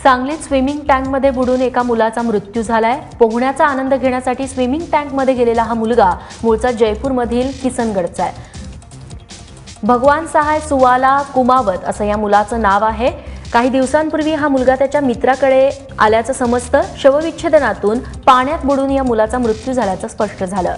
सांगलीत स्विमिंग टँकमध्ये बुडून एका मुलाचा मृत्यू झालाय। पोहण्याचा आनंद घेण्यासाठी स्विमिंग टँकमध्ये गेलेला हा मुलगा मूळचा जयपूरमधील किसनगडचा आहे। भगवान सहाय सुवाला कुमावत असं या मुलाचं नाव आहे। काही दिवसांपूर्वी हा मुलगा त्याच्या मित्राकडे आल्याचं समजतं। शवविच्छेदनातून पाण्यात बुडून या मुलाचा मृत्यू झाल्याचं स्पष्ट झालं।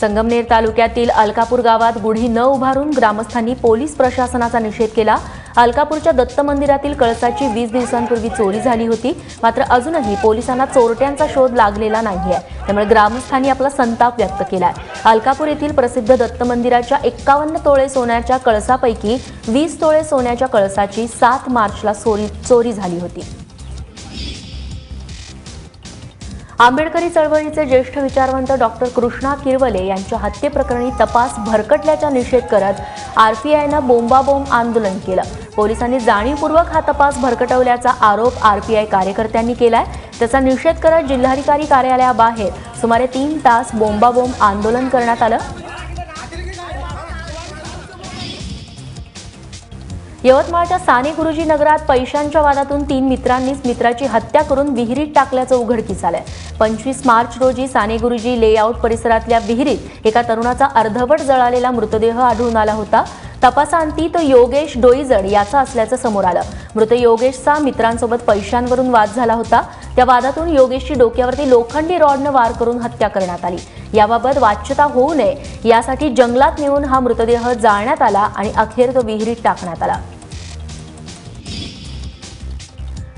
संगमनेर तालुक्यातील अलकापूर गावात गुढी न उभारून ग्रामस्थांनी पोलीस प्रशासनाचा निषेध केला। अलकापूरच्या दत्त मंदिरातील कळसाची 20 दिवसांपूर्वी चोरी झाली होती, मात्र अजूनही पोलिसांना चोरट्यांचा शोध लागलेला नाहीये। त्यामुळे ग्रामस्थांनी आपला संताप व्यक्त केलाय। अलकापूर येथील प्रसिद्ध दत्त मंदिराच्या 51 तोळे सोन्याच्या कळसापैकी 20 तोळे सोन्याच्या कळसाची 7 मार्चला चोरी झाली होती। आंबेडकरी चळवळीचे ज्येष्ठ विचारवंत डॉक्टर कृष्णा किरवले यांच्या हत्येप्रकरणी तपास भरकटल्याचा निषेध करत आरपीआयनं बोंबाबोंब आंदोलन केलं। पोलिसांनी जाणीवपूर्वक हा तपास भरकटवल्याचा आरोप आरपीआय कार्यकर्त्यांनी केलाय। त्याचा निषेध करत जिल्हाधिकारी कार्यालयाबाहेर सुमारे 3 तास बोंबाबोंब आंदोलन करण्यात आलं। यवतमाळच्या साने गुरुजी नगरात पैशांच्या वादातून 3 मित्रांनीच मित्राची हत्या करून विहिरीत टाकल्याचं उघडकीस आलंय। 25 मार्च रोजी साने गुरुजी लेआउट परिसरातल्या विहिरीत एका तरुणाचा अर्धवट जळालेला मृतदेह आढळून आला होता। तपासाअंती तो योगेश डोईजड याचा असल्याचं समोर आलं। मृत योगेशचा मित्रांसोबत पैशांवरून वाद झाला होता। त्या वादातून योगेशची डोक्यावरती लोखंडी रॉडनं वार करून हत्या करण्यात आली। याबाबत वाच्यता होऊ नये यासाठी जंगलात नेऊन हा मृतदेह जाळण्यात आला आणि अखेर तो विहिरीत टाकण्यात आला।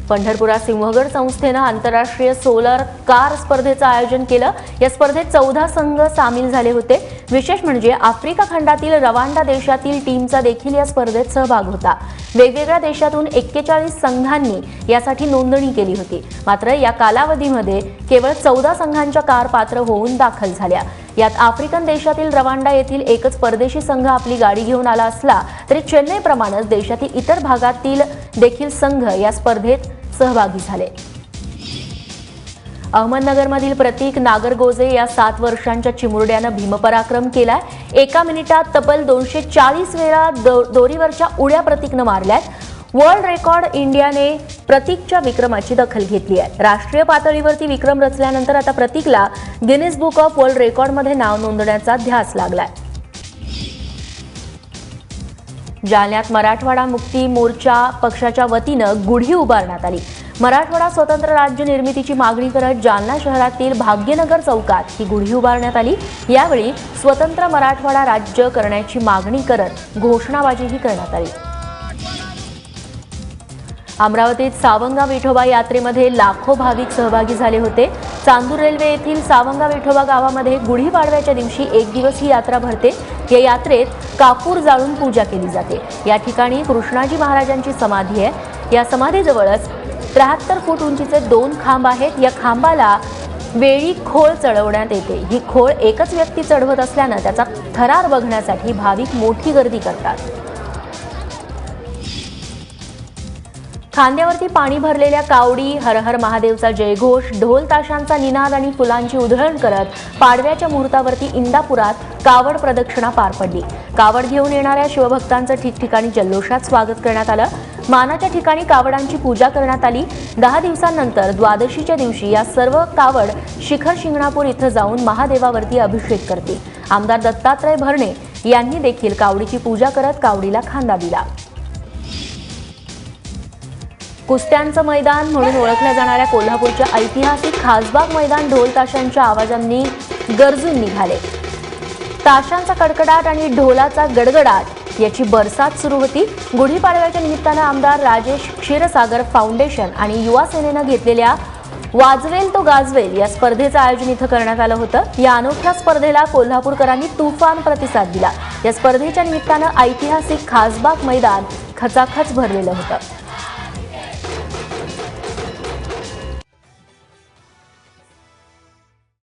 पंढरपुरात सिंहगड संस्थेनं आंतरराष्ट्रीय सोलर कार स्पर्धेचं आयोजन केलं। या स्पर्धेत 14 संघ सामील झाले होते। विशेष म्हणजे आफ्रिका खंडातील रवांडा देशातील टीमचा देखील या स्पर्धेत सहभाग होता। वेगवेगळ्या देशातून 41 संघांनी यासाठी नोंदणी केली होती, मात्र या कालावधीमध्ये केवळ 14 संघांच्या कार पात्र होऊन दाखल झाल्या। यात आफ्रिकन देशातील रवांडा येथील एकच परदेशी संघ आपली गाडी घेऊन आला असला तरी चेन्नईप्रमाणेच देशातील इतर भागातील देखील संघ या स्पर्धेत सहभागी झाले। अहमदनगरमधील प्रतीक नागरगोजे या 7 वर्षांच्या चिमुरड्यानं भीमपराक्रम केलाय। 1 मिनिटात तब्बल 240 वेळा दोरीवरच्या उड्या प्रतीकनं मारल्यात। वर्ल्ड रेकॉर्ड इंडियाने प्रतीकच्या विक्रमाची दखल घेतली आहे। राष्ट्रीय पातळीवरती विक्रम रचल्यानंतर आता प्रतीकला गिनीज बुक ऑफ वर्ल्ड रेकॉर्डमध्ये नाव नोंदवण्याचा ध्यास लागलाय। जालन्यात मराठवाडा मुक्ती मोर्चा पक्षाच्या वतीनं गुढी उभारण्यात आली। मराठवाडा स्वतंत्र राज्य निर्मितीची मागणी करत जालना शहरातील भाग्यनगर चौकात ही गुढी उभारण्यात आली। यावेळी स्वतंत्र मराठवाडा राज्य करण्याची मागणी करत घोषणाबाजीही करण्यात आली। अमरावतीत सावंगा विठोबा यात्रेमध्ये लाखो भाविक सहभागी झाले होते। चांदूर रेल्वे येथील सावंगा विठोबा गावामध्ये गुढीपाडव्याच्या दिवशी 1 दिवस ही यात्रा भरते। या यात्रेत कापूर जाळून पूजा केली जाते। या ठिकाणी कृष्णाजी महाराजांची समाधी आहे। या समाधीजवळच 73 फूट उंचीचे 2 खांब आहेत। या खांबाला वेळी खोळ चढवण्यात येते। ही खोळ एकच व्यक्ती चढवत असल्यानं त्याचा थरार बघण्यासाठी भाविक मोठी गर्दी करतात। खांद्यावरती पाणी भरलेल्या कावडी, हर हर महादेवचा जयघोष, ढोल ताशांचा निनाद आणि फुलांची उधळण करत पाडव्याच्या मुहूर्तावरती इंदापुरात कावड प्रदक्षिणा पार पडली। कावड घेऊन येणाऱ्या शिवभक्तांचं ठिकठिकाणी जल्लोषात स्वागत करण्यात आलं। मानाच्या ठिकाणी कावडांची पूजा करण्यात आली। 10 दिवसांनंतर द्वादशीच्या दिवशी या सर्व कावड शिखर शिंगणापूर इथं जाऊन महादेवावरती अभिषेक करतील। आमदार दत्तात्रय भरणे यांनी देखील कावडीची पूजा करत कावडीला खांदा दिला। कुस्त्यांचं मैदान म्हणून ओळखल्या जाणाऱ्या कोल्हापूरच्या ऐतिहासिक खासबाग मैदान ढोल ताशांच्या आवाजांनी गरजून निघाले। ताशांचा कडकडाट आणि ढोलाचा गडगडाट याची बरसात सुरू होती। गुढीपाडव्याच्या निमित्तानं आमदार राजेश क्षीरसागर फाउंडेशन आणि युवा सेनेनं घेतलेल्या वाजवेल तो गाजवेल या स्पर्धेचं आयोजन इथं करण्यात आलं होतं। या अनोख्या स्पर्धेला कोल्हापूरकरांनी तुफान प्रतिसाद दिला। या स्पर्धेच्या निमित्तानं ऐतिहासिक खासबाग मैदान खचाखच भरलेलं होतं।